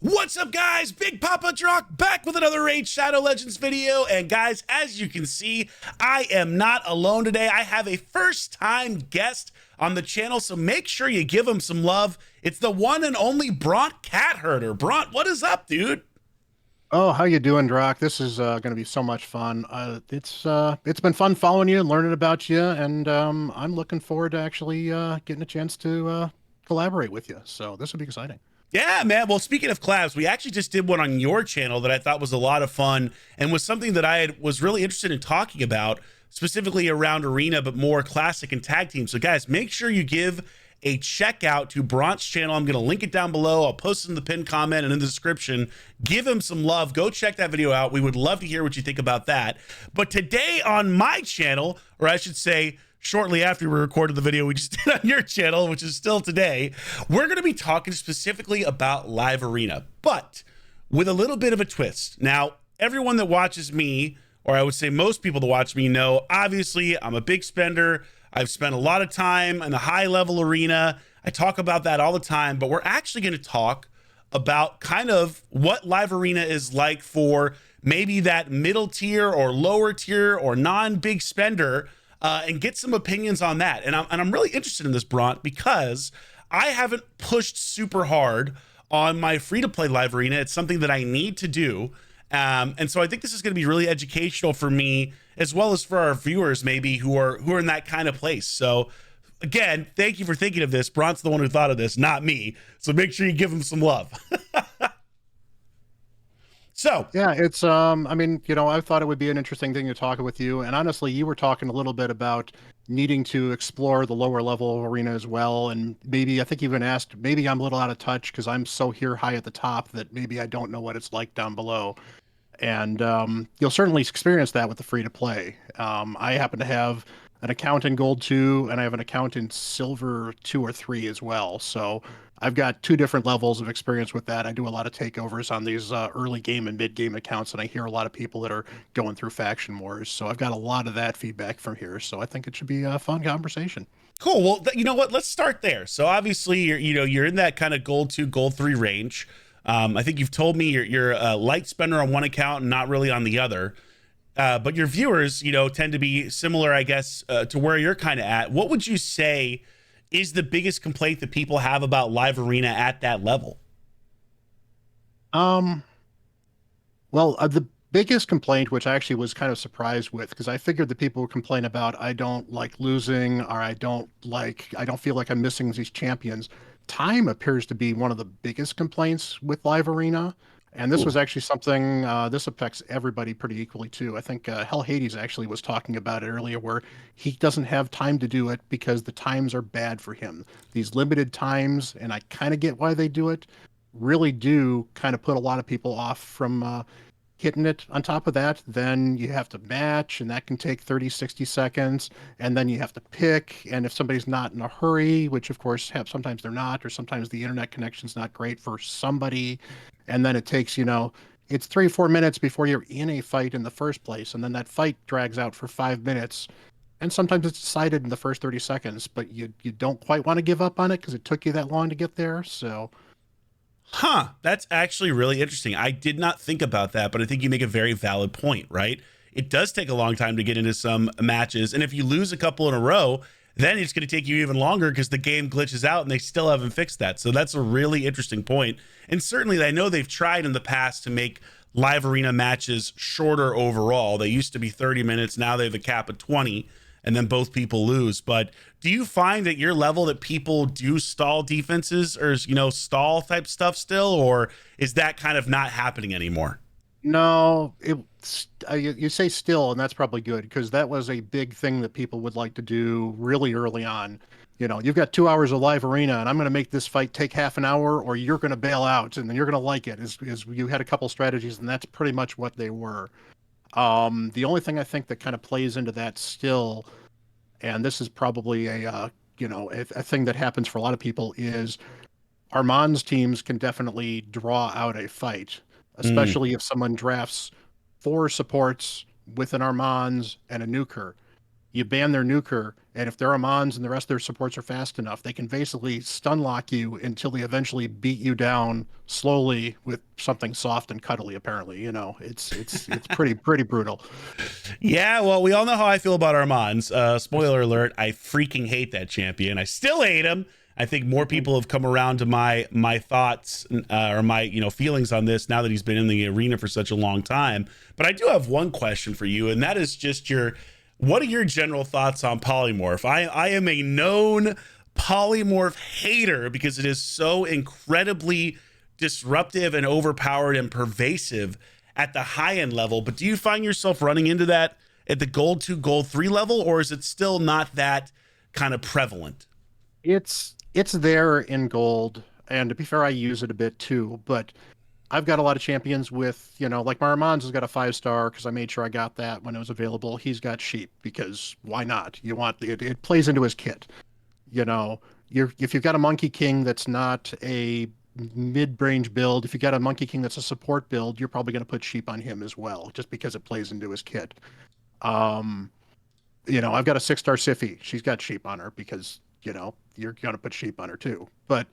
What's up, guys? Big Papa Drock back with another RaidShadowLegends video. And guys, as you can see, I am not alone today. I have a first-time guest on the channel, so make sure you give him some love. It's the one and only Bront Cat Herder. Bront, what is up, dude? Oh, how you doing, Drock? This is going to be so much fun. It's been fun following you and learning about you, and I'm looking forward to actually getting a chance to collaborate with you. So this will be exciting. Yeah, man. Well, speaking of collabs, we actually just did one on your channel that I thought was a lot of fun and was something that was really interested in talking about, specifically around arena, but more classic and tag team. So, guys, make sure you give a check out to Bront's channel. I'm going to link it down below. I'll post it in the pinned comment and in the description. Give him some love. Go check that video out. We would love to hear what you think about that. But today on my channel, or I should say, shortly after we recorded the video we just did on your channel, which is still today, we're going to be talking specifically about live arena, but with a little bit of a twist. Now, everyone that watches me, or I would say most people that watch me, know obviously I'm a big spender. I've spent a lot of time in the high level arena. I talk about that all the time, but we're actually going to talk about kind of what live arena is like for maybe that middle tier or lower tier or non-big spender, and get some opinions on that. And I'm really interested in this, Bront, because I haven't pushed super hard on my free-to-play live arena. It's something that I need to do. And so I think this is going to be really educational for me, as well as for our viewers, maybe who are in that kind of place. So again, thank you for thinking of this. Bront's the one who thought of this, not me. So make sure you give him some love. So Yeah, it's I mean, I thought it would be an interesting thing to talk with you. And honestly, you were talking a little bit about needing to explore the lower level arena as well. And maybe I think you even asked, maybe I'm a little out of touch because I'm so here high at the top that maybe I don't know what it's like down below. And you'll certainly experience that with the free to play. I happen to have an account in Gold 2, and I have an account in Silver 2 or 3 as well. So I've got two different levels of experience with that. I do a lot of takeovers on these early game and mid game accounts, and I hear a lot of people that are going through faction wars. So I've got a lot of that feedback from here. So I think it should be a fun conversation. cool. Well, you know what? Let's start there. So obviously, you're in that kind of Gold 2, Gold 3 range. I think you've told me you're a light spender on one account and not really on the other. But your viewers, tend to be similar, I guess, to where you're kind of at. What would you say is the biggest complaint that people have about live arena at that level? Um, the biggest complaint, which I actually was kind of surprised with, because I figured the people would complain about I don't like losing, or I don't feel like I'm missing these champions. Time appears to be one of the biggest complaints with live arena. And this Ooh. was actually something, this affects everybody pretty equally too. I think Hell Hades actually was talking about it earlier, where he doesn't have time to do it because the times are bad for him. These limited times, and I kind of get why they do it, really do kind of put a lot of people off from hitting it. On top of that, then you have to match, and that can take 30, 60 seconds, and then you have to pick. And if somebody's not in a hurry, which of course sometimes they're not, or sometimes the internet connection's not great for somebody, and then it takes, it's 3, 4 minutes before you're in a fight in the first place, and then that fight drags out for 5 minutes. And sometimes it's decided in the first 30 seconds, but you don't quite want to give up on it because it took you that long to get there. So Huh, that's actually really interesting. I did not think about that, but I think you make a very valid point, right? It does take a long time to get into some matches, and if you lose a couple in a row, then it's going to take you even longer because the game glitches out and they still haven't fixed that. So that's a really interesting point. And certainly I know they've tried in the past to make live arena matches shorter overall. They used to be 30 minutes, now they have a cap of 20, and then both people lose. But do you find at your level that people do stall defenses or, stall type stuff still, or is that kind of not happening anymore? no, you say still, and that's probably good because that was a big thing that people would like to do really early on. You've got 2 hours of live arena, and I'm going to make this fight take half an hour, or you're going to bail out, and then you're going to like it. Is you had a couple strategies, and that's pretty much what they were. The only thing I think that kind of plays into that still, and this is probably a thing that happens for a lot of people, is Armand's teams can definitely draw out a fight, Mm, especially if someone drafts 4 supports with an Armand's and a nuker. you ban their nuker, and if their Amons and the rest of their supports are fast enough, they can basically stun lock you until they eventually beat you down slowly with something soft and cuddly. Apparently, it's pretty brutal. Yeah, well, we all know how I feel about Armands. Spoiler alert, I freaking hate that champion. I still hate him. I think more people have come around to my thoughts or my feelings on this now that he's been in the arena for such a long time. But I do have one question for you, and that is just what are your general thoughts on Polymorph? I am a known Polymorph hater because it is so incredibly disruptive and overpowered and pervasive at the high end level. But do you find yourself running into that at the gold 2, gold 3 level, or is it still not that kind of prevalent? It's there in gold, and to be fair, I use it a bit too. But I've got a lot of champions with, like Maramons has got a 5-star because I made sure I got that when it was available. He's got sheep because why not? It plays into his kit. If you've got a Monkey King that's not a mid-range build, if you got a Monkey King that's a support build, you're probably going to put sheep on him as well, just because it plays into his kit. I've got a 6-star Siffy. She's got sheep on her because, you're going to put sheep on her too. But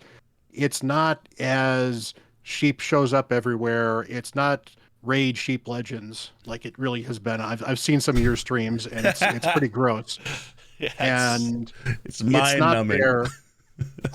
it's not as sheep shows up everywhere. It's not Raid Sheep Legends like it really has been. I've seen some of your streams, and it's pretty gross. Yeah, and it's mind not numbing. there.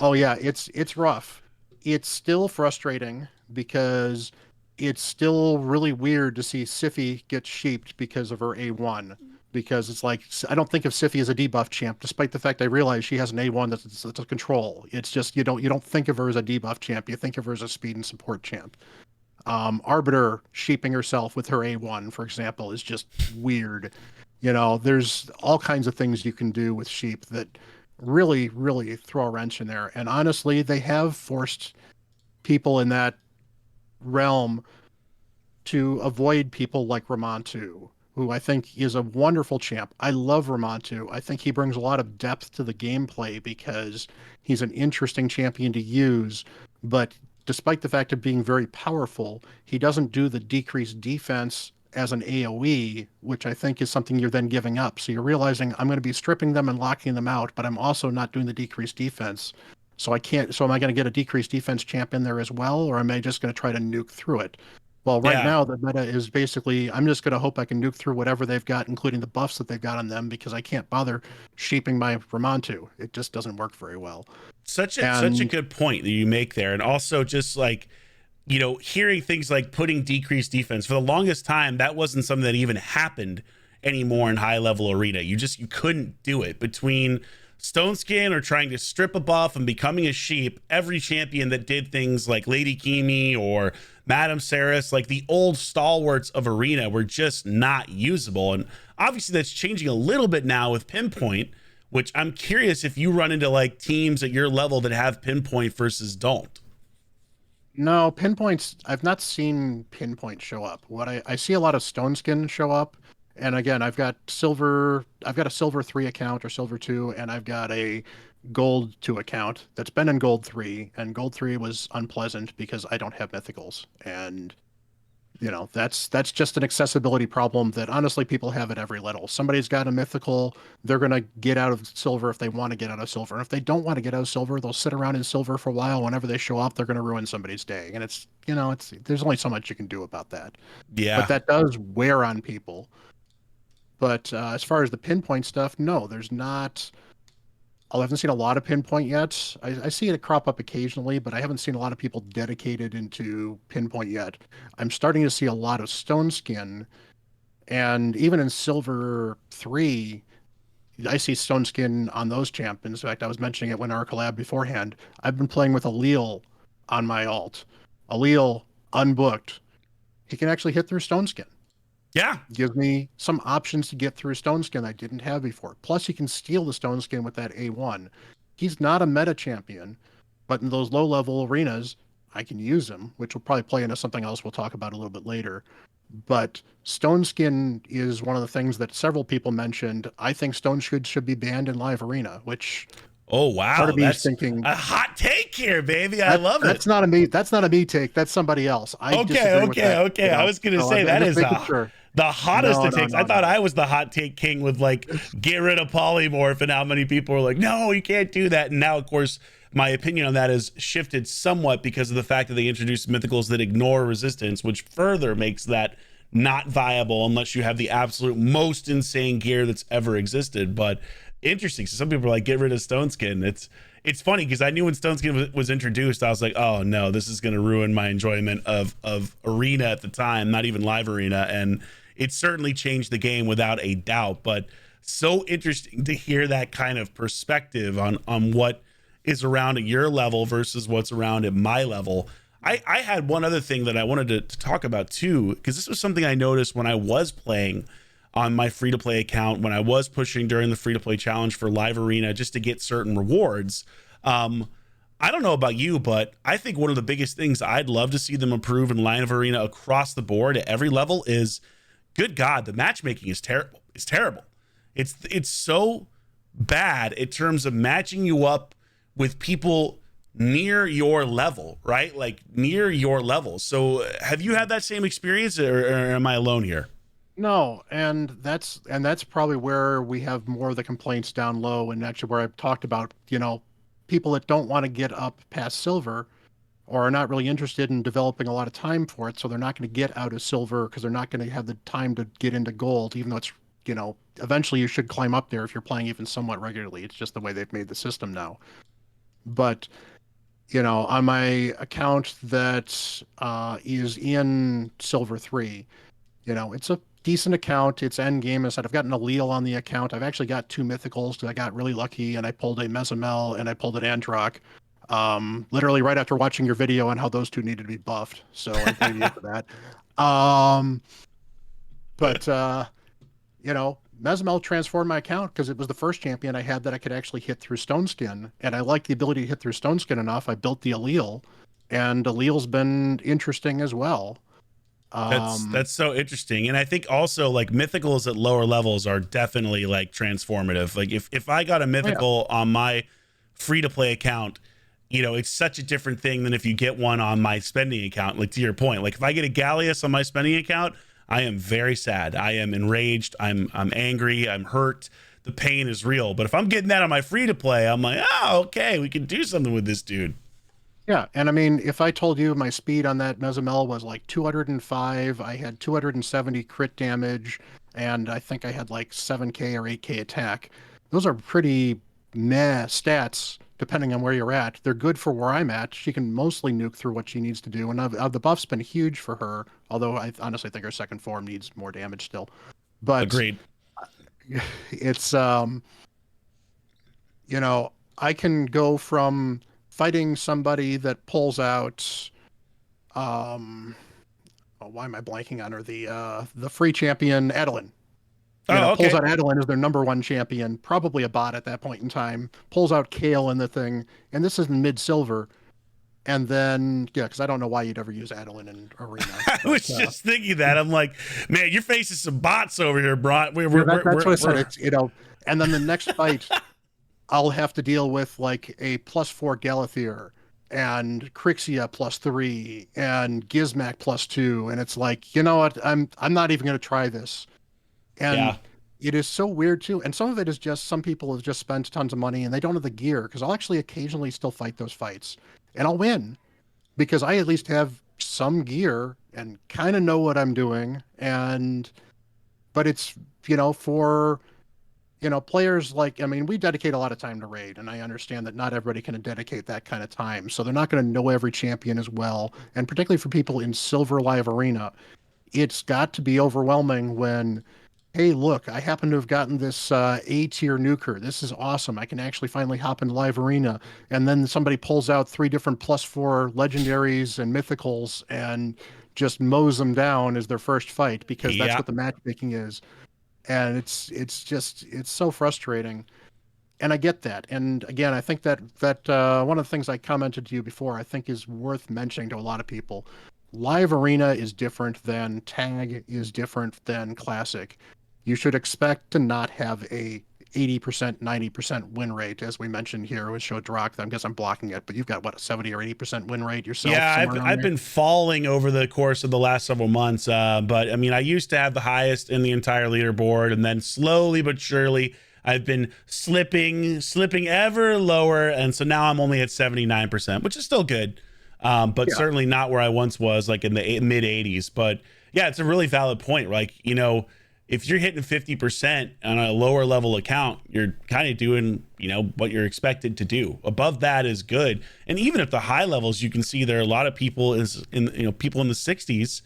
Oh yeah, it's rough. It's still frustrating because it's still really weird to see Siffy get sheeped because of her A1. Because it's like, I don't think of Siffy as a debuff champ, despite the fact I realize she has an A1 that's a control. It's just you don't think of her as a debuff champ. You think of her as a speed and support champ. Arbiter sheeping herself with her A1, for example, is just weird. There's all kinds of things you can do with sheep that really, really throw a wrench in there. And honestly, they have forced people in that realm to avoid people like Ramontu, who I think is a wonderful champ. I love Ramontu. I think he brings a lot of depth to the gameplay because he's an interesting champion to use, but despite the fact of being very powerful, he doesn't do the decreased defense as an AoE, which I think is something you're then giving up. So you're realizing I'm going to be stripping them and locking them out, but I'm also not doing the decreased defense. So am I going to get a decreased defense champ in there as well, or am I just going to try to nuke through it? Well, right now the meta is basically I'm just going to hope I can nuke through whatever they've got, including the buffs that they've got on them, because I can't bother sheeping my Ramontu. It just doesn't work very well. Such a good point that you make there. And also just like, hearing things like putting decreased defense for the longest time, that wasn't something that even happened anymore in high level arena. You couldn't do it between Stone Skin or trying to strip a buff and becoming a sheep. Every champion that did things like Lady Kimi or Madame Saris, like the old stalwarts of arena, were just not usable. And obviously that's changing a little bit now with Pinpoint, which I'm curious if you run into like teams at your level that have Pinpoint versus don't. No, Pinpoints, I've not seen Pinpoint show up. What I see a lot of Stone Skin show up. And again, I've got a silver 3 account or silver 2, and I've got a gold 2 account that's been in gold 3, and gold 3 was unpleasant because I don't have mythicals. And that's just an accessibility problem that honestly people have at every level. Somebody's got a mythical, they're going to get out of silver if they want to get out of silver. And if they don't want to get out of silver, they'll sit around in silver for a while. Whenever they show up, they're going to ruin somebody's day. And it's there's only so much you can do about that. Yeah. But that does wear on people. But as far as the Pinpoint stuff, no, there's not. I haven't seen a lot of Pinpoint yet. I see it crop up occasionally, but I haven't seen a lot of people dedicated into Pinpoint yet. I'm starting to see a lot of Stone Skin, and even in Silver 3, I see Stone Skin on those champions. In fact, I was mentioning it when our collab beforehand. I've been playing with Allele on my alt. Allele, unbooked. He can actually hit through Stone Skin. Yeah. Gives me some options to get through Stone Skin I didn't have before. Plus, you can steal the Stone Skin with that A1. He's not a meta champion, but in those low-level arenas, I can use him, which will probably play into something else we'll talk about a little bit later. But Stone Skin is one of the things that several people mentioned. I think Stone Skin should be banned in live arena, which... Oh wow, part of me that's is thinking a hot take here, baby. I love it. That's not a me take. That's somebody else. Okay. I was gonna say that is the hottest No, of no, takes. I no, thought no. I was the hot take king with like get rid of polymorph, and how many people were like, no, you can't do that. And now, of course, my opinion on that has shifted somewhat because of the fact that they introduced mythicals that ignore resistance, which further makes that not viable unless you have the absolute most insane gear that's ever existed. But interesting. So some people are like, get rid of Stone Skin. It's funny because I knew when Stone Skin was introduced, I was like, oh no, this is going to ruin my enjoyment of Arena at the time, not even Live Arena. And it certainly changed the game without a doubt. But so interesting to hear that kind of perspective on what is around at your level versus what's around at my level. I had one other thing that I wanted to talk about too, because this was something I noticed when I was playing on my free to play account, when I was pushing during the free to play challenge for Live Arena just to get certain rewards. I don't know about you, but I think one of the biggest things I'd love to see them improve in Live Arena across the board at every level is, good God, the matchmaking is terrible. It's terrible. It's so bad in terms of matching you up with people near your level, right? Like near your level. So have you had that same experience, or am I alone here? No, and that's probably where we have more of the complaints down low, and actually where I've talked about, people that don't want to get up past silver or are not really interested in developing a lot of time for it, so they're not going to get out of silver because they're not going to have the time to get into gold, even though it's, eventually you should climb up there if you're playing even somewhat regularly. It's just the way they've made the system now. But on my account that is in Silver 3, it's a decent account. It's end game. As I said, I've got an allele on the account. I've actually got two mythicals because I got really lucky and I pulled a Mesamel and I pulled an Androck. Literally right after watching your video on how those two needed to be buffed. So I blame you for that. Um, but Mesamel transformed my account because it was the first champion I had that I could actually hit through Stone Skin. And I liked the ability to hit through Stone Skin enough. I built the allele, and allele's been interesting as well. That's so interesting. And I think also like mythicals at lower levels are definitely like transformative. Like if I got a Oh, yeah. mythical on my free to play account, it's such a different thing than if you get one on my spending account. Like to your point, like if I get a Gallius on my spending account, I am very sad. I am enraged. I'm angry. I'm hurt. The pain is real. But if I'm getting that on my free to play, I'm like, oh, okay, we can do something with this dude. Yeah, and I mean, if I told you my speed on that Mesamel was like 205, I had 270 crit damage, and I think I had like 7k or 8k attack. Those are pretty meh stats, depending on where you're at. They're good for where I'm at. She can mostly nuke through what she needs to do, and the buff's been huge for her, although I honestly think her second form needs more damage still. But Agreed. it's, I can go from fighting somebody that pulls out why am I blanking on her? The free champion Adeline. Oh, Pulls okay. out Adeline as their number one champion, probably a bot at that point in time, pulls out Kale in the thing, and this is in mid silver. And then, yeah, because I don't know why you'd ever use Adeline in Arena. I was just thinking that. I'm like, man, you're facing some bots over here, Bron. That's what I said. It's, and then the next fight, I'll have to deal with like a +4 Galathier and Crixia +3 and Gizmac +2, and it's like, you know what? I'm not even going to try this. Yeah. And it is so weird too. And some of it is just some people have just spent tons of money and they don't have the gear, because I'll actually occasionally still fight those fights and I'll win because I at least have some gear and kind of know what I'm doing. But it's, for players like, I mean, we dedicate a lot of time to raid, and I understand that not everybody can dedicate that kind of time. So they're not going to know every champion as well. And particularly for people in Silver Live Arena, it's got to be overwhelming when, hey, look, I happen to have gotten this A tier nuker. This is awesome. I can actually finally hop into Live Arena. And then somebody pulls out 3 different +4 legendaries and mythicals and just mows them down as their first fight, because that's Yeah. what the matchmaking is. And it's so frustrating. And I get that. And again, I think that one of the things I commented to you before, I think is worth mentioning to a lot of people. Live Arena is different than Tag is different than Classic. You should expect to not have a 80%, 90% win rate, as we mentioned here. It would show Drock. I guess I'm blocking it, but you've got what, a 70 or 80% win rate yourself, Yeah, somewhere around I've there? been falling over the course of the last several months. But I mean, I used to have the highest in the entire leaderboard, and then slowly but surely I've been slipping ever lower, and so now I'm only at 79%, which is still good, but Yeah. certainly not where I once was, like in the mid 80s. But yeah, it's a really valid point. Like, you know, if you're hitting 50% on a lower level account, you're kind of doing, you know, what you're expected to do. Above that is good. And even at the high levels, you can see there are a lot of people people in the 60s,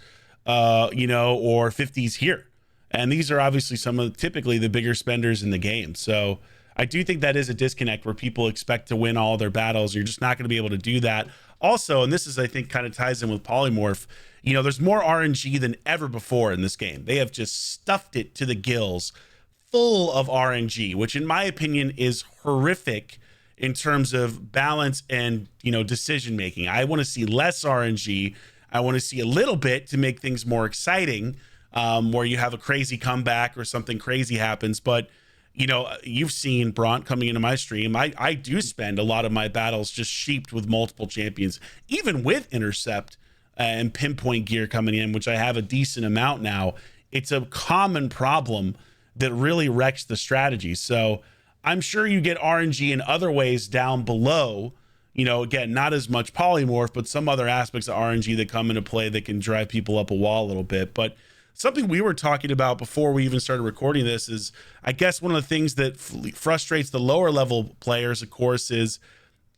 you know, or 50s here. And these are obviously some of typically the bigger spenders in the game. So I do think that is a disconnect where people expect to win all their battles. You're just not going to be able to do that. Also, and this is, I think, kind of ties in with Polymorph, you know, there's more RNG than ever before in this game. They have just stuffed it to the gills, full of RNG, which in my opinion is horrific in terms of balance and, you know, decision making. I want to see less RNG. I want to see a little bit to make things more exciting, where you have a crazy comeback or something crazy happens. But, you know, you've seen Bront coming into my stream. I do spend a lot of my battles just sheeped with multiple champions, even with intercept and pinpoint gear coming in, which I have a decent amount now. It's a common problem that really wrecks the strategy. So I'm sure you get RNG in other ways down below. You know, again, not as much polymorph, but some other aspects of RNG that come into play that can drive people up a wall a little bit. But something we were talking about before we even started recording this is, I guess one of the things that frustrates the lower level players, of course, is,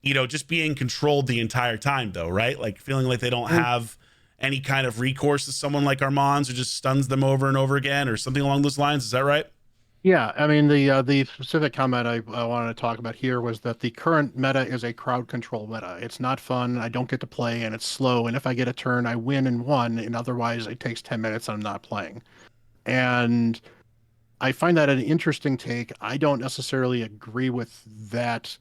you know, just being controlled the entire time, though, right? Like feeling like they don't have any kind of recourse to someone like Armand's who just stuns them over and over again or something along those lines. Is that right? Yeah, I mean the specific comment I wanted to talk about here was that the current meta is a crowd control meta. It's not fun. I don't get to play, and it's slow. And if I get a turn, I win in one, and otherwise it takes 10 minutes and I'm not playing. And I find that an interesting take. I don't necessarily agree with that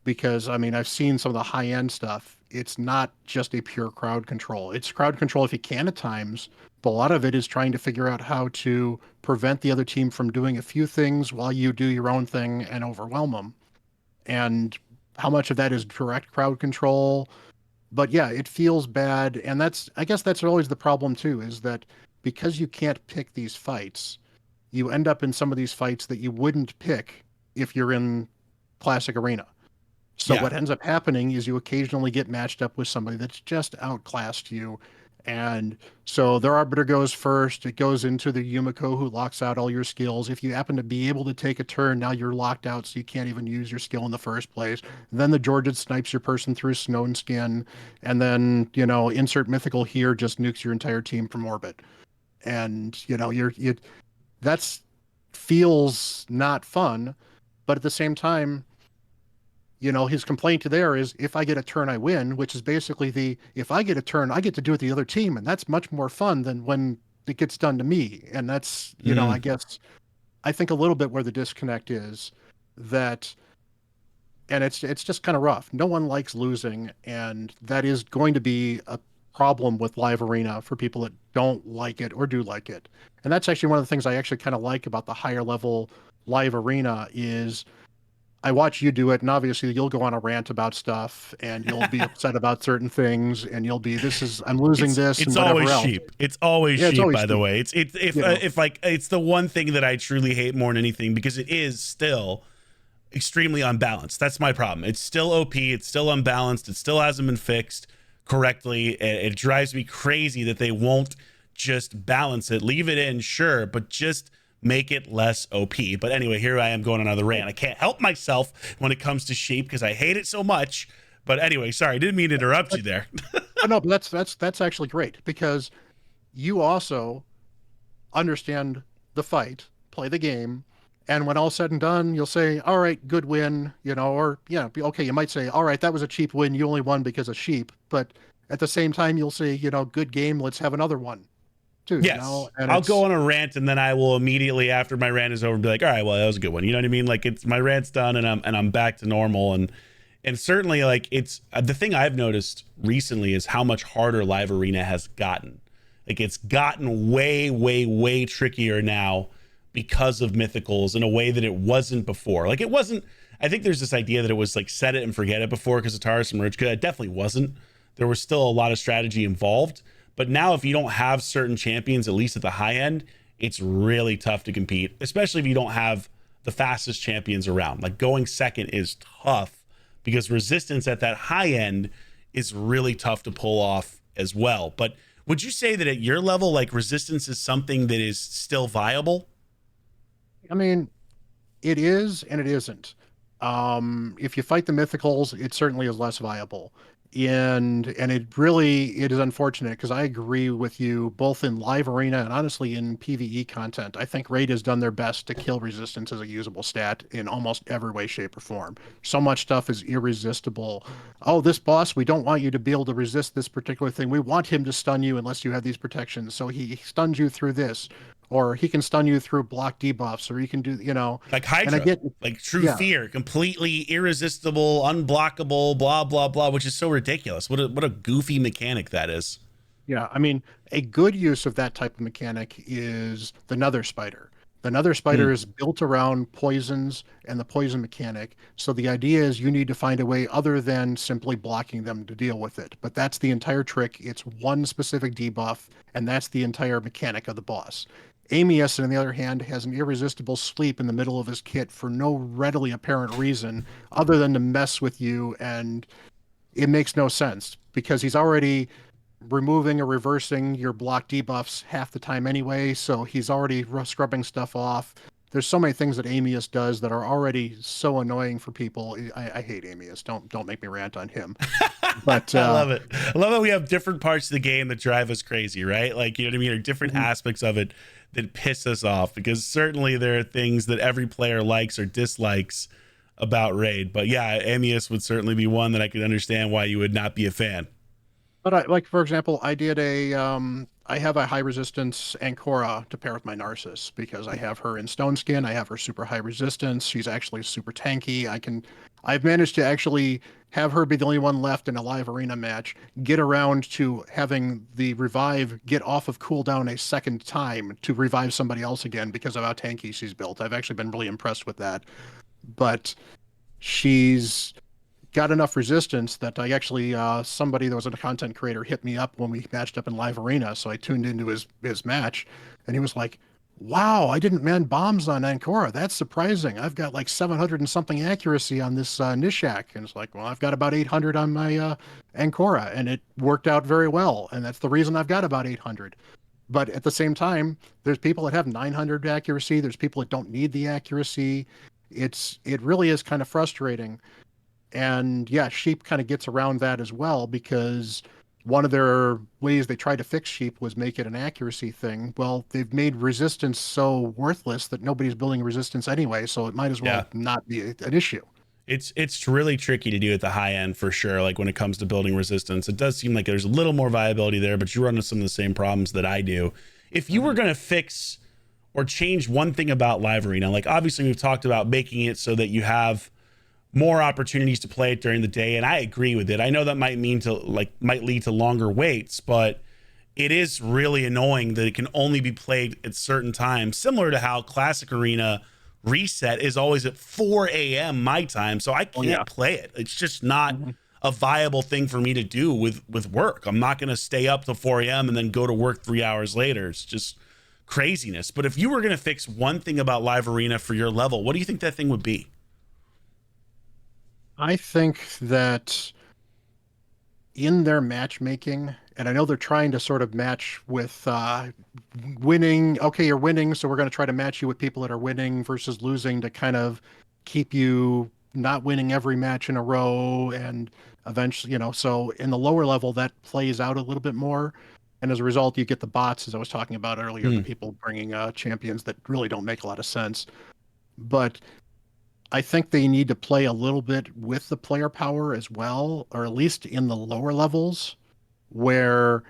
because I mean I've seen some of the high end stuff. It's not just a pure crowd control. It's crowd control if you can at times, but a lot of it is trying to figure out how to prevent the other team from doing a few things while you do your own thing and overwhelm them. And how much of that is direct crowd control? But yeah, it feels bad, and that's I guess that's always the problem too, is that because you can't pick these fights, you end up in some of these fights that you wouldn't pick if you're in classic arena. So Yeah. what ends up happening is you occasionally get matched up with somebody that's just outclassed you. And so their arbiter goes first. It goes into the Yumiko who locks out all your skills. If you happen to be able to take a turn, now you're locked out, so you can't even use your skill in the first place. Then the Georgian snipes your person through snow and skin. And then, you know, insert mythical here just nukes your entire team from orbit. And, you know, that's feels not fun. But at the same time, you know, his complaint to there is if I get a turn, I win, which is basically the if I get a turn, I get to do it the other team. And that's much more fun than when it gets done to me. And that's, you know, I Mm. guess I think a little bit where the disconnect is that, and it's just kind of rough. No one likes losing, and that is going to be a problem with live arena for people that don't like it or do like it. And that's actually one of the things I actually kind of like about the higher level live arena is I watch you do it, and obviously you'll go on a rant about stuff, and you'll be upset about certain things, and you'll be, this is, I'm losing this It's and whatever always else. sheep. It's always Yeah, it's sheep, always by the cheap, way. It's you know. if like it's the one thing that I truly hate more than anything because it is still extremely unbalanced. That's my problem. It's still OP, it's still unbalanced, it still hasn't been fixed correctly. It drives me crazy that they won't just balance it. Leave it in, sure, but just make it less OP. But anyway, here I am going on another rant. I can't help myself when it comes to sheep because I hate it so much. But anyway, sorry, didn't mean to interrupt you there. But no, but that's actually great because you also understand the fight, play the game, and when all's said and done, you'll say, "All right, good win," you know, or yeah, okay, you might say, "All right, that was a cheap win. You only won because of sheep," but at the same time, you'll say, you know, "Good game. Let's have another one." Too, you know, Yes, and I'll go it's on a rant and then I will immediately after my rant is over be like, all right, well that was a good one. You know what I mean? Like it's my rant's done and I'm back to normal and certainly like it's the thing I've noticed recently is how much harder live arena has gotten. Like it's gotten way trickier now because of mythicals in a way that it wasn't before. Like it wasn't. I think there's this idea that it was like set it and forget it before because of Taurus and Marichka. It definitely wasn't. There was still a lot of strategy involved. But now, if you don't have certain champions, at least at the high end, it's really tough to compete, especially if you don't have the fastest champions around. Like going second is tough because resistance at that high end is really tough to pull off as well. But would you say that at your level, like resistance is something that is still viable? I mean, it is and it isn't. If you fight the mythicals, it certainly is less viable. And it is unfortunate because I agree with you both in live arena and honestly in PvE content. I think Raid has done their best to kill resistance as a usable stat in almost every way, shape, or form. So much stuff is irresistible. Oh, this boss, we don't want you to be able to resist this particular thing. We want him to stun you unless you have these protections. So he stuns you through this, or he can stun you through block debuffs, or he can do, Like and I Hydra, get, like true yeah, fear, completely irresistible, unblockable, blah blah blah, which is so ridiculous. What a goofy mechanic that is. yeah. I mean, a good use of that type of mechanic is the Nether Spider. The Nether Spider Mm, is built around poisons and the poison mechanic. So the idea is you need to find a way other than simply blocking them to deal with it. But that's the entire trick. It's one specific debuff, and that's the entire mechanic of the boss. Amius, on the other hand, has an irresistible sleep in the middle of his kit for no readily apparent reason other than to mess with you, and it makes no sense because he's already removing or reversing your block debuffs half the time anyway, so he's already scrubbing stuff off. There's so many things that Amius does that are already so annoying for people. I hate Amius. Don't make me rant on him. But I love it. I love that we have different parts of the game that drive us crazy, right? Like, you know what I mean? Or different mhm. aspects of it that piss us off because certainly there are things that every player likes or dislikes about Raid. But yeah, Amius would certainly be one that I could understand why you would not be a fan. But like for example, I have a high resistance Ancora to pair with my Narcissus because I have her in Stone Skin. I have her super high resistance. She's actually super tanky. I've managed to actually have her be the only one left in a live arena match, get around to having the revive get off of cooldown a second time to revive somebody else again because of how tanky she's built. I've actually been really impressed with that. But she's got enough resistance that I actually somebody that was a content creator hit me up when we matched up in live arena. So I tuned into his match, and he was like, "Wow, I didn't man bombs on Ancora. That's surprising. I've got like 700 and something accuracy on this Nishak." And it's like, "Well, I've got about 800 on my Ancora, and it worked out very well. And that's the reason I've got about 800." But at the same time, there's people that have 900 accuracy. There's people that don't need the accuracy. It really is kind of frustrating. And yeah, Sheep kind of gets around that as well because one of their ways they tried to fix Sheep was make it an accuracy thing. Well, they've made resistance so worthless that nobody's building resistance anyway, so it might as Yeah. well not be an issue. It's really tricky to do at the high end for sure. Like when it comes to building resistance, it does seem like there's a little more viability there, but you run into some of the same problems that I do. If you were going to fix or change one thing about Live Arena, like obviously we've talked about making it so that you have more opportunities to play it during the day, and I agree with it. I know that might lead to longer waits, but it is really annoying that it can only be played at certain times, similar to how Classic Arena reset is always at 4 a.m. my time, so I Oh yeah. can't play it. It's just not Mhm. a viable thing for me to do with work. I'm not going to stay up till 4 a.m. and then go to work 3 hours later. It's just craziness. But if you were going to fix one thing about Live Arena for your level, what do you think that thing would be? I think that in their matchmaking, and I know they're trying to sort of match with winning. Okay, you're winning, so we're going to try to match you with people that are winning versus losing to kind of keep you not winning every match in a row. And eventually, so in the lower level, that plays out a little bit more. And as a result, you get the bots, as I was talking about earlier, the Hmm. people bringing champions that really don't make a lot of sense. But I think they need to play a little bit with the player power as well, or at least in the lower levels, where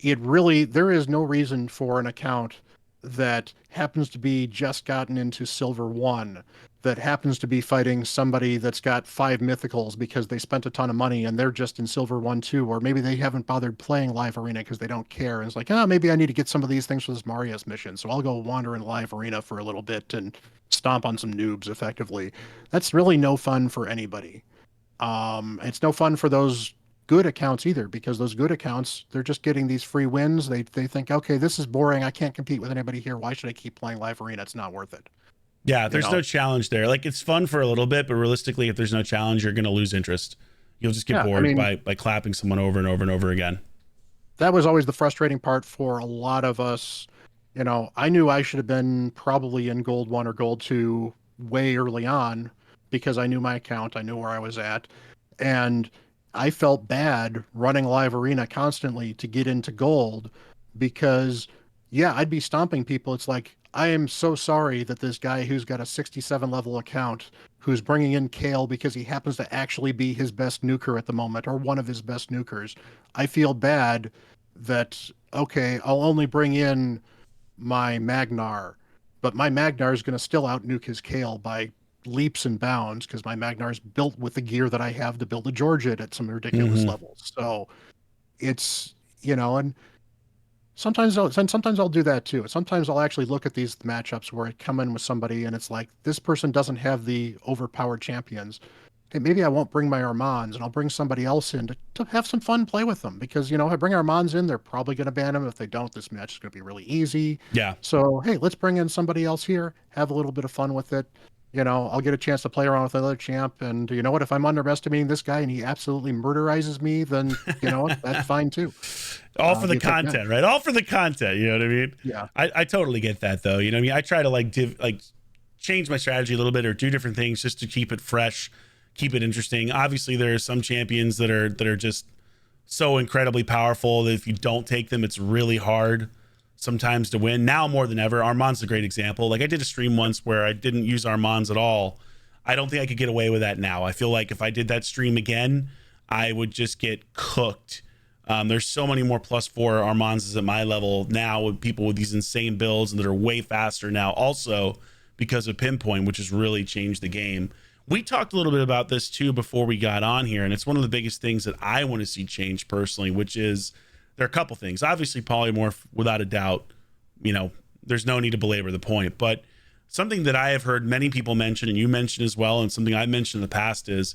there is no reason for an account that happens to be just gotten into Silver 1 that happens to be fighting somebody that's got 5 mythicals because they spent a ton of money and they're just in silver 1-2, or maybe they haven't bothered playing live arena because they don't care. And it's like, oh, maybe I need to get some of these things for this Marius mission. So I'll go wander in live arena for a little bit and stomp on some noobs effectively. That's really no fun for anybody. It's no fun for those good accounts either, because those good accounts, they're just getting these free wins. They think, okay, this is boring. I can't compete with anybody here. Why should I keep playing live arena? It's not worth it. Yeah, You there's know? no challenge there. Like it's fun for a little bit, but realistically, if there's no challenge, you're going to lose interest. You'll just get Yeah, I bored mean, by clapping someone over and over and over again. that was always the frustrating part for a lot of us. I knew I should have been probably in Gold 1 or Gold 2 way early on because I knew my account, I knew where I was at. And I felt bad running live arena constantly to get into Gold because, yeah, I'd be stomping people. It's like, I am so sorry that this guy who's got a 67 level account, who's bringing in Kale because he happens to actually be his best nuker at the moment or one of his best nukers. I feel bad that, okay, I'll only bring in my Magnar, but my Magnar is going to still outnuke his Kale by leaps and bounds because my Magnar is built with the gear that I have to build a Georgid at some ridiculous Hmm. levels. So it's, and sometimes I'll do that too. Sometimes I'll actually look at these matchups where I come in with somebody and it's like this person doesn't have the overpowered champions. Hey, maybe I won't bring my Armands and I'll bring somebody else in to have some fun, play with them. Because, if I bring Armands in, they're probably going to ban them. If they don't, this match is going to be really easy. Yeah. So, hey, let's bring in somebody else here, have a little bit of fun with it. I'll get a chance to play around with another champ. And you know what? If I'm underestimating this guy and he absolutely murderizes me, then you know what? That's fine too. All for the You take that. content, right? All for the content. You know what I mean? Yeah. I totally get that though. You know what I mean? I try to like change my strategy a little bit or do different things just to keep it fresh, keep it interesting. Obviously, there are some champions that are just so incredibly powerful that if you don't take them, it's really hard sometimes to win. Now more than ever, Armand's a great example. Like I did a stream once where I didn't use Armands at all. I don't think I could get away with that now. I feel like if I did that stream again, I would just get cooked. There's so many more +4 Armands at my level now with people with these insane builds and that are way faster now. Also because of Pinpoint, which has really changed the game. We talked a little bit about this too before we got on here, and it's one of the biggest things that I want to see change personally, which is there are a couple things. Obviously, Polymorph, without a doubt, there's no need to belabor the point, but something that I have heard many people mention, and you mentioned as well, and something I've mentioned in the past is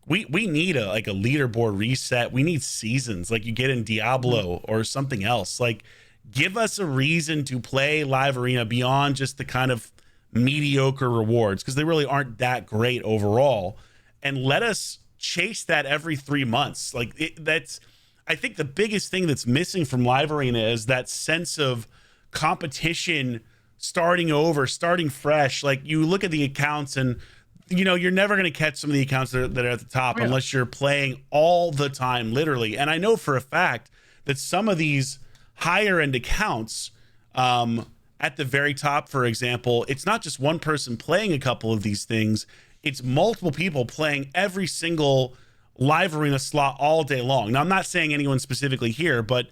we need a leaderboard reset. We need seasons like you get in Diablo or something else. Like, give us a reason to play live arena beyond just the kind of mediocre rewards, because they really aren't that great overall, and let us chase that every 3 months. That's I think the biggest thing that's missing from live arena is that sense of competition, starting over, starting fresh. Like you look at the accounts and you're never going to catch some of the accounts that are at the top Oh, yeah. unless you're playing all the time, literally. And I know for a fact that some of these higher end accounts, at the very top, for example, it's not just one person playing a couple of these things, it's multiple people playing every single live arena slot all day long. Now, I'm not saying anyone specifically here, but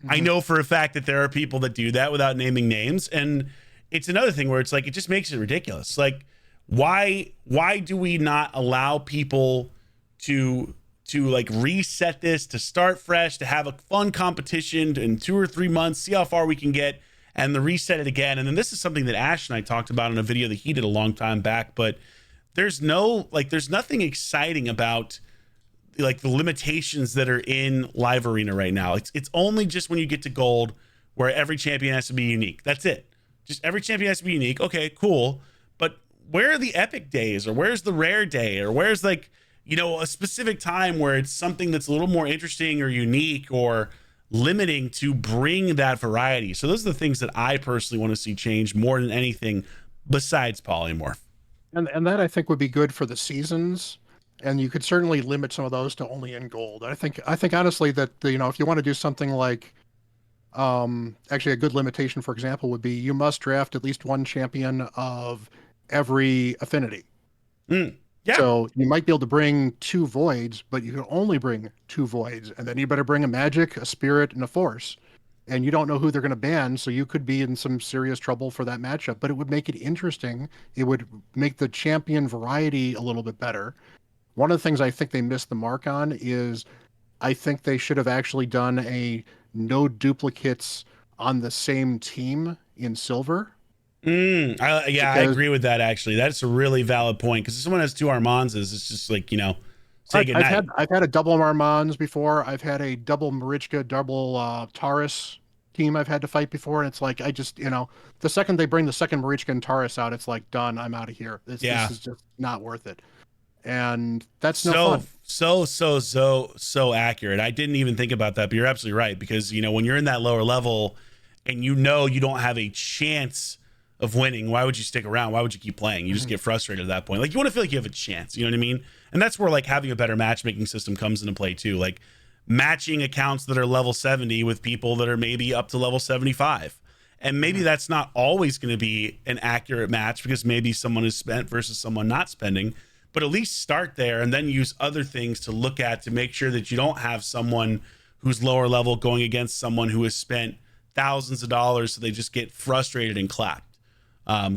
I Mhm. know for a fact that there are people that do that without naming names. And it's another thing where it's like, it just makes it ridiculous. Like, why do we not allow people to like reset this, to start fresh, to have a fun competition in 2 or 3 months, see how far we can get, and then reset it again? And then this is something that Ash and I talked about in a video that he did a long time back, but there's nothing exciting about like the limitations that are in live arena right now. It's only just when you get to gold where every champion has to be unique. That's it. Just every champion has to be unique. Okay, cool. But where are the epic days, or where's the rare day, or where's a specific time where it's something that's a little more interesting or unique or limiting to bring that variety? So those are the things that I personally want to see change more than anything besides polymorph. And that I think would be good for the seasons. And you could certainly limit some of those to only in gold. I think honestly that if you want to do something like actually a good limitation, for example, would be you must draft at least one champion of every affinity. Yeah. So you might be able to bring 2 voids, but you can only bring 2 voids, and then you better bring a magic, a spirit, and a force. and you don't know who they're going to ban, so you could be in some serious trouble for that matchup. But it would make it interesting. It would make the champion variety a little bit better. One of the things I think they missed the mark on is I think they should have actually done a no duplicates on the same team in silver. Yeah, I Because agree with that. Actually, that's a really valid point, because if someone has two Armanzas, it's just like, say goodnight. I've had a double Marmons before. I've had a double Marichka, double Taurus team I've had to fight before, and it's like I just the second they bring the second Marichka and Taurus out, it's like done. I'm out of here. Yeah. This is just not worth it, and that's no So fun. so accurate. I didn't even think about that, but you're absolutely right, because when you're in that lower level and you don't have a chance of winning, why would you stick around? Why would you keep playing? You just get frustrated at that point. Like, you want to feel like you have a chance, you know what I mean? And that's where like having a better matchmaking system comes into play too. Like matching accounts that are level 70 with people that are maybe up to level 75. And maybe that's not always going to be an accurate match, because maybe someone is spent versus someone not spending, but at least start there and then use other things to look at to make sure that you don't have someone who's lower level going against someone who has spent thousands of dollars, so they just get frustrated and clapped.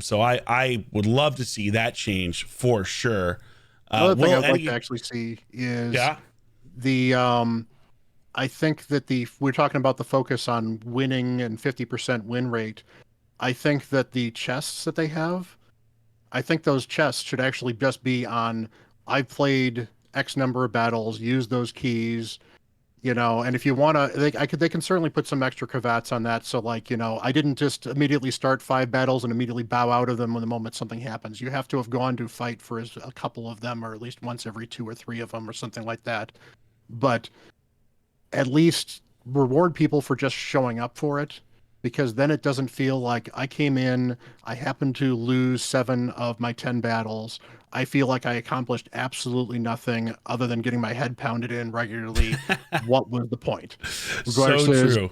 So I would love to see that change for sure. Another thing I'd like to actually see is the I think that we're talking about the focus on winning and 50% win rate. I think that the chests that they have, I think those chests should actually just be on, I've played X number of battles, use those keys, and if you want to, they can certainly put some extra cravats on that. So like, I didn't just immediately start 5 battles and immediately bow out of them when the moment something happens. You have to have gone to fight for a couple of them, or at least once every 2 or 3 of them, or something like that. But at least reward people for just showing up for it, because then it doesn't feel like I came in, I happened to lose 7 of my 10 battles. I feel like I accomplished absolutely nothing other than getting my head pounded in regularly. What was the point? So true.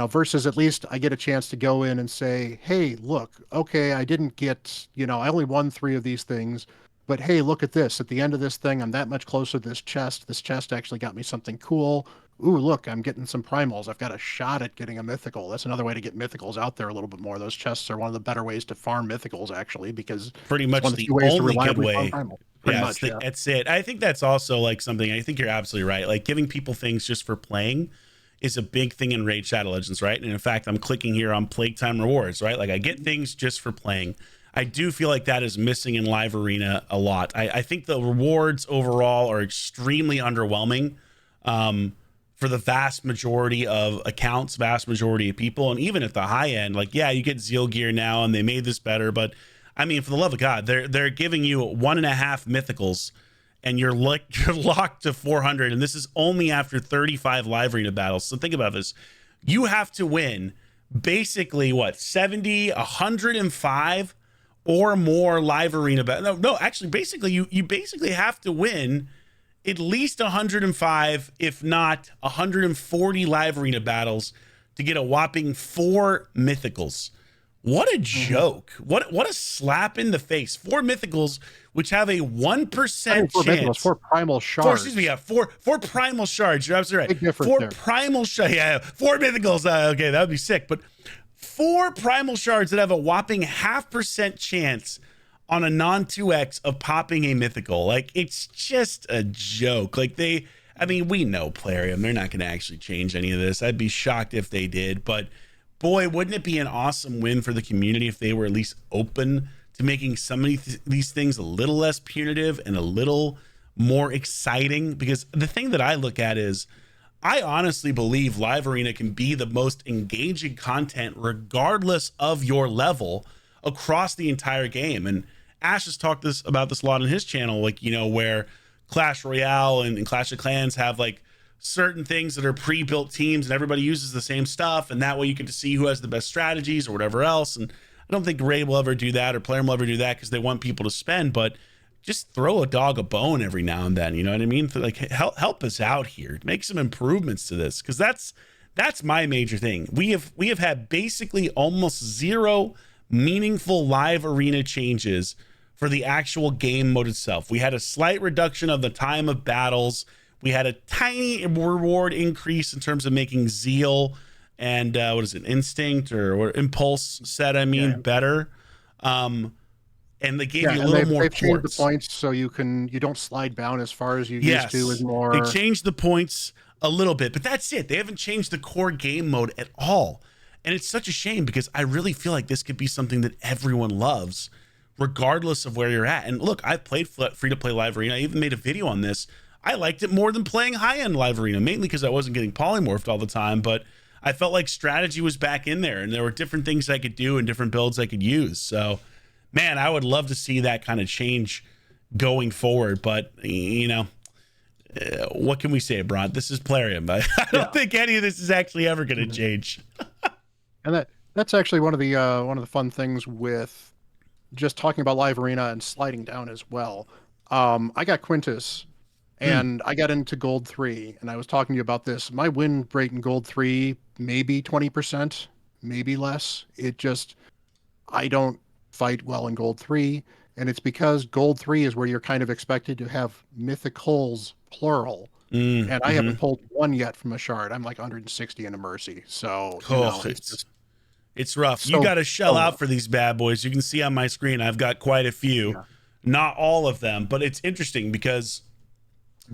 Versus at least I get a chance to go in and say, hey, look, okay, I didn't get, I only won 3 of these things, but hey, look at this. At the end of this thing, I'm that much closer to this chest. This chest actually got me something cool. Ooh, look, I'm getting some primals. I've got a shot at getting a mythical. That's another way to get mythicals out there a little bit more. Those chests are one of the better ways to farm mythicals, actually, because pretty much the only good way. That's it. I think that's also like something, I think you're absolutely right. Like giving people things just for playing is a big thing in Raid Shadow Legends, right? And in fact, I'm clicking here on Plague Time rewards, right? Like I get things just for playing. I do feel like that is missing in Live Arena a lot. I think the rewards overall are extremely underwhelming. For the vast majority of accounts, vast majority of people. And even at the high end, like, yeah, you get Zeal gear now and they made this better, but I mean, for the love of God, they're giving you 1.5 mythicals and you're locked to 400. And this is only after 35 live arena battles. So think about this. You have to win basically what, 70, 105 or more live arena battles. No, actually, basically you basically have to win at least 105, if not 140 live arena battles to get a whopping 4 mythicals. What a joke. What a slap in the face. 4 mythicals, which have a 1% chance. 4 primal shards. 4 primal shards. You're absolutely right. Big difference 4 there. primal shards. Yeah, 4 mythicals. Okay, that would be sick. But 4 primal shards that have a whopping 0.5% chance on a non-2x of popping a mythical. Like, it's just a joke. Like, we know Plarium, they're not going to actually change any of this. I'd be shocked if they did, but boy, wouldn't it be an awesome win for the community if they were at least open to making some of these things a little less punitive and a little more exciting? Because the thing that I look at is, I honestly believe Live Arena can be the most engaging content regardless of your level across the entire game. And Ash has talked about this a lot on his channel, like, where Clash Royale and Clash of Clans have like certain things that are pre-built teams and everybody uses the same stuff, and that way you get to see who has the best strategies or whatever else. And I don't think Raid will ever do that, or Plarium will ever do that, because they want people to spend, but just throw a dog a bone every now and then, you know what I mean? Like, help us out here, make some improvements to this, because that's my major thing. We have had basically almost 0 meaningful live arena changes for the actual game mode itself. We had a slight reduction of the time of battles. We had a tiny reward increase in terms of making Zeal and what is it, Instinct or Impulse set, I mean, Yeah. better. Um, and they gave Yeah, you a and little more they've changed the ports. points so you don't slide down as far as you used to with Yes, they more. changed the points a little bit, but that's it. They haven't changed the core game mode at all. And it's such a shame because I really feel like this could be something that everyone loves, regardless of where you're at. And look, I've played free to play Live Arena. I even made a video on this. I liked it more than playing high end Live Arena, mainly because I wasn't getting polymorphed all the time. But I felt like strategy was back in there and there were different things I could do and different builds I could use. So, man, I would love to see that kind of change going forward. But, you know, what can we say, Bront? This is Plarium. I don't think any of this is actually ever going to change. And that's actually one of the fun things with just talking about Live Arena and sliding down as well. I got Quintus Hmm. and I got into Gold 3 and I was talking to you about this. My win rate in Gold 3 maybe 20%, maybe less. It just I don't fight well in Gold 3 and it's because Gold 3 is where you're kind of expected to have mythicals plural. And I Mm-hmm. haven't pulled one yet from a shard. I'm like 160 in a mercy. So, Oh, it's just it's rough. You so got to shell so out rough. for these bad boys. You can see on my screen, I've got quite a few, Yeah. not all of them, but it's interesting because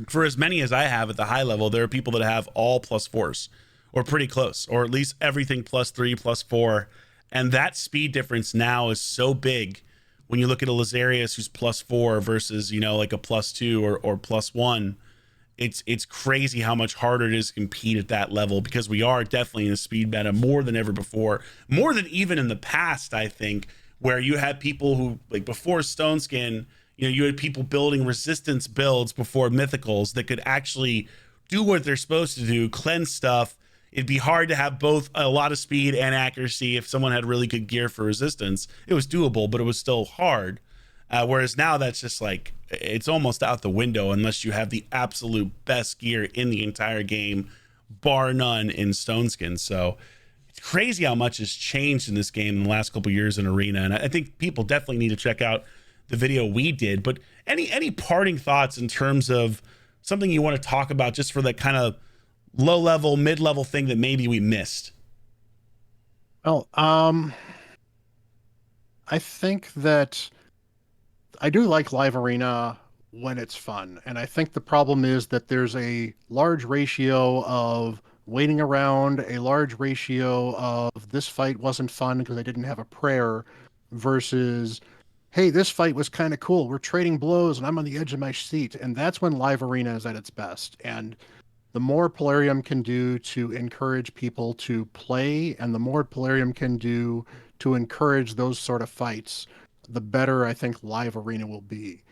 for as many as I have at the high level, there are people that have all plus fours or pretty close, or at least everything plus three, plus four. And that speed difference now is so big when you look at a Lazarius who's plus four versus, you know, like a plus two or plus one. It's crazy how much harder it is to compete at that level because we are definitely in a speed meta more than ever before, more than even in the past, I think, where you had people who, like before Stone Skin, you know, you had people building resistance builds before mythicals that could actually do what they're supposed to do, cleanse stuff. It'd be hard to have both a lot of speed and accuracy if someone had really good gear for resistance. It was doable, but it was still hard. Whereas now that's just like it's almost out the window unless you have the absolute best gear in the entire game, bar none in Stone Skin. So it's crazy how much has changed in this game in the last couple years in Arena, and I think people definitely need to check out the video we did. But any parting thoughts in terms of something you want to talk about, just for that kind of low level, mid level thing that maybe we missed? Well, I think that I do like Live Arena when it's fun. And I think the problem is that there's a large ratio of waiting around, a large ratio of this fight wasn't fun because I didn't have a prayer versus, hey, this fight was kind of cool. We're trading blows and I'm on the edge of my seat. And that's when Live Arena is at its best. And the more Polarium can do to encourage people to play and the more Polarium can do to encourage those sort of fights, the better I think Live Arena will be.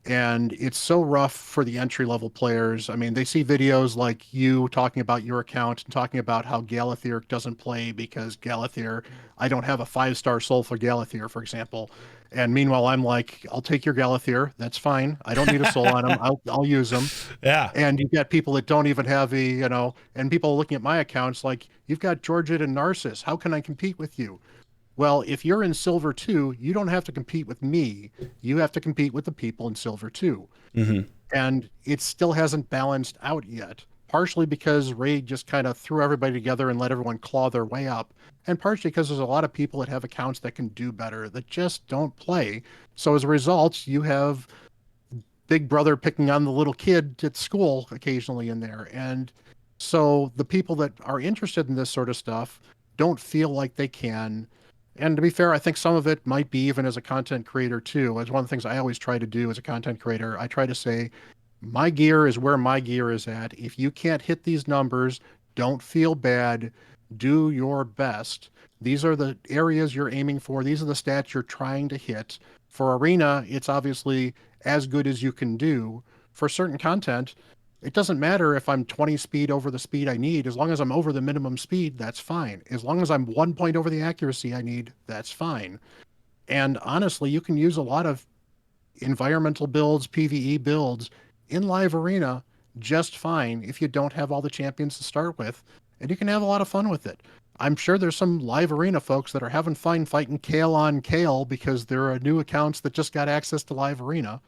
And it's so rough for the entry level players. I mean, they see videos like you talking about your account and talking about how Galathier doesn't play because Galathier, I don't have a 5-star soul for Galathier, for example. And meanwhile, I'm like, I'll take your Galathier. That's fine. I don't need a soul on him. I'll use him. Yeah. And you get people that don't even have and people looking at my accounts like, you've got Georgette and Narcissus. How can I compete with you? Well, if you're in Silver 2, you don't have to compete with me. You have to compete with the people in Silver 2. Mm-hmm. And it still hasn't balanced out yet, partially because Raid just kind of threw everybody together and let everyone claw their way up, and partially because there's a lot of people that have accounts that can do better that just don't play. So as a result, you have Big Brother picking on the little kid at school occasionally in there. And so the people that are interested in this sort of stuff don't feel like they can. And to be fair, I think some of it might be even as a content creator too. It's one of the things I always try to do as a content creator. I try to say, my gear is where my gear is at. If you can't hit these numbers, don't feel bad. Do your best. These are the areas you're aiming for. These are the stats you're trying to hit. For Arena, it's obviously as good as you can do. For certain content, it doesn't matter if I'm 20 speed over the speed I need. As long as I'm over the minimum speed, that's fine. As long as I'm 1 point over the accuracy I need, that's fine. And honestly, you can use a lot of environmental builds, PvE builds in Live Arena just fine if you don't have all the champions to start with. And you can have a lot of fun with it. I'm sure there's some Live Arena folks that are having fun fighting Kale on Kale because there are new accounts that just got access to Live Arena,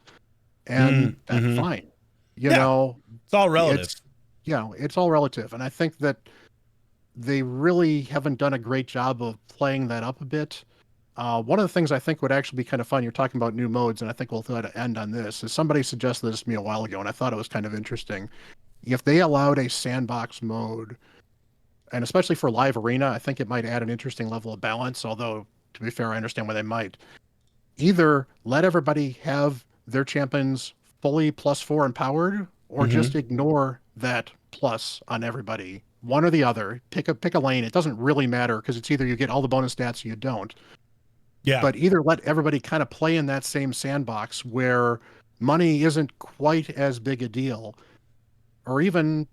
and that's Mm-hmm. fine. You Yeah, know, it's all relative. it's it's all relative. And I think that they really haven't done a great job of playing that up a bit. One of the things I think would actually be kind of fun, you're talking about new modes, and I think we'll try to end on this, is somebody suggested this to me a while ago, and I thought it was kind of interesting. If they allowed a sandbox mode, and especially for live arena, I think it might add an interesting level of balance, although, to be fair, I understand why they might. Either let everybody have their champions fully +4 empowered, or Mm-hmm. just ignore that plus on everybody. One or the other. Pick a lane. It doesn't really matter because it's either you get all the bonus stats or you don't. Yeah. But either let everybody kind of play in that same sandbox where money isn't quite as big a deal, or even,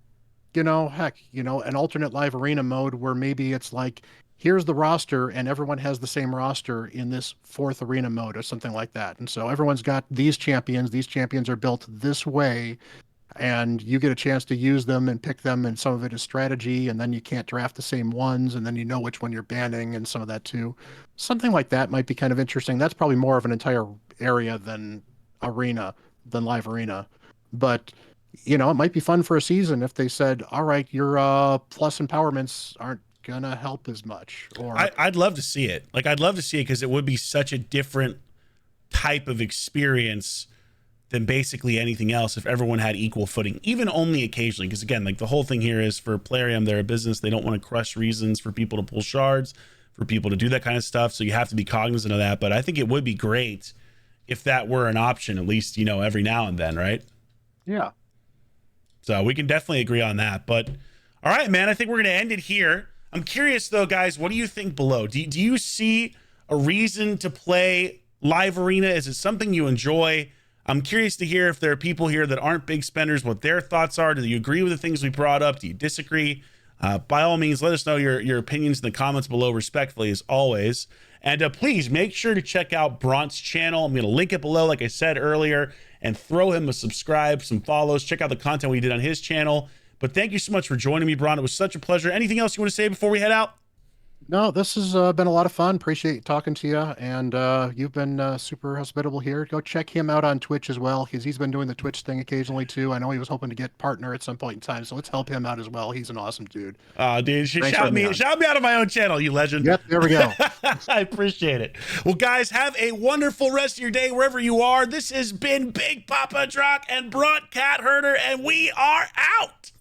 heck, an alternate live arena mode where maybe it's like, here's the roster and everyone has the same roster in this fourth arena mode or something like that. And so everyone's got these champions. These champions are built this way, and you get a chance to use them and pick them, and some of it is strategy, and then you can't draft the same ones, and then you know which one you're banning, and some of that too. Something like that might be kind of interesting. That's probably more of an entire area than live arena. But it might be fun for a season if they said, all right, your plus empowerments aren't gonna help as much. Or I'd love to see it. Like, I'd love to see it because it would be such a different type of experience than basically anything else if everyone had equal footing, even only occasionally. Because again, like, the whole thing here is for Plarium, they're a business. They don't want to crush reasons for people to pull shards, for people to do that kind of stuff. So you have to be cognizant of that. But I think it would be great if that were an option, at least, every now and then, right? yeah. So we can definitely agree on that. But all right, man, I think we're going to end it here. I'm curious, though, guys, what do you think below? Do you see a reason to play live arena? Is it something you enjoy? I'm curious to hear if there are people here that aren't big spenders, what their thoughts are. Do you agree with the things we brought up? Do you disagree? By all means, let us know your opinions in the comments below, respectfully, as always. And please make sure to check out Brant's channel. I'm going to link it below, like I said earlier, and throw him a subscribe, some follows. Check out the content we did on his channel. But thank you so much for joining me, Brant. It was such a pleasure. Anything else you want to say before we head out? No, this has been a lot of fun. Appreciate talking to you, and you've been super hospitable here. Go check him out on Twitch as well, because he's been doing the Twitch thing occasionally too. I know he was hoping to get partner at some point in time, so let's help him out as well. He's an awesome dude. Dude, Thanks shout me out of my own channel, you legend. Yep, there we go. I appreciate it. Well, guys, have a wonderful rest of your day wherever you are. This has been Big Papa Drock and Brant Cat Herder, and we are out.